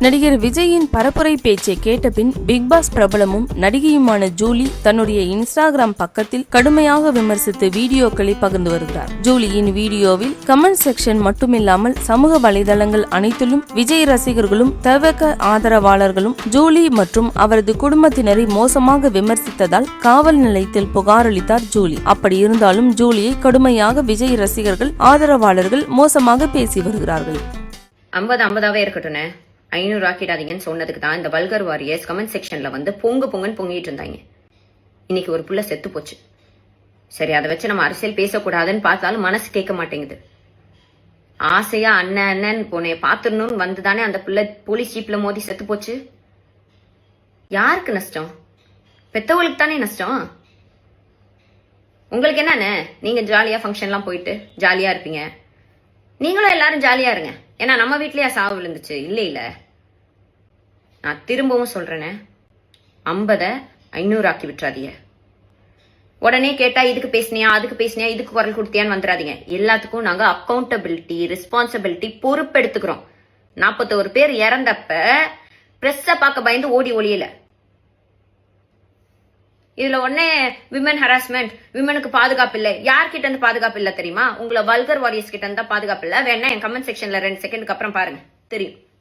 நடிகர் விஜயின் பரப்புரை பேச்சை கேட்டபின் பிக் பாஸ் பிரபலமும் நடிகையுமான ஜூலி தன்னுடைய இன்ஸ்டாகிராம் பக்கத்தில் கடுமையாக விமர்சித்து வீடியோக்களை பகிர்ந்து வருகிறார். ஜூலியின் வீடியோவில் கமெண்ட் செக்ஷன் மட்டுமில்லாமல் சமூக வலைதளங்கள் அனைத்திலும் விஜய் ரசிகர்களும் தவக ஆதரவாளர்களும் ஜூலி மற்றும் அவரது குடும்பத்தினரை மோசமாக விமர்சித்ததால் காவல் நிலையத்தில் புகார் அளித்தார் ஜூலி. அப்படி இருந்தாலும் ஜூலியை கடுமையாக விஜய் ரசிகர்கள் ஆதரவாளர்கள் மோசமாக பேசி வருகிறார்கள். 50 இருக்கட்டும், 500 ஆக்கிடாதீங்கன்னு சொன்னதுக்கு தான் இந்த வல்கர் வாரியர்ஸ் கமெண்ட் செக்ஷன்ல வந்து பொங்குன்னு பொங்கிட்டு இருந்தாங்க. இன்னைக்கு ஒரு புள்ள செத்து போச்சு. சரி, அதை வச்சு நம்ம அரசியல் பேசக்கூடாதுன்னு பார்த்தாலும் மனசு கேட்க மாட்டேங்குது. ஆசையா அண்ணன் போனே பாத்துடணும்னு வந்துதானே அந்த புள்ள போலீஸ் ஜீப்ல மோதி செத்து போச்சு. யாருக்கு நஷ்டம்? பெத்தவங்களுக்கு தானே நஷ்டம். உங்களுக்கு என்னன்னு நீங்க ஜாலியா ஃபங்க்ஷன்லாம் போயிட்டு ஜாலியா இருப்பீங்க. நீங்களும் எல்லாரும் ஜாலியா இருங்க. ஏன்னா நம்ம வீட்லயா சாவு விழுந்துச்சு? இல்ல நான் திரும்பவும் சொல்றேனே, 50 500 ஆக்கி விட்டுறாதீங்க. உடனே கேட்டா இதுக்கு பேசினியா அதுக்கு பேசினியா இதுக்கு குரல் கொடுத்தியான்னு வந்துடாதீங்க. எல்லாத்துக்கும் நாங்க அக்கௌண்டபிலிட்டி ரெஸ்பான்சிபிலிட்டி பொறுப்பு எடுத்துக்கிறோம். 41 பேர் இறந்தப்ப பிரஸ்ஸ பார்க்க பயந்து ஓடி ஒளியல. இதுல உடனே விமன் ஹராஸ்மெண்ட், விமனுக்கு பாதுகாப்பு இல்லை. யார்கிட்ட இருந்து பாதுகாப்பு இல்ல தெரியுமா? உங்களை வல்கர் வாரியர்ஸ் கிட்ட இருந்தா பாதுகாப்பு இல்ல. வேணா என் கமெண்ட் செக்ஷன்ல 2 செகண்டுக்கு அப்புறம் பாருங்க, தெரியும்.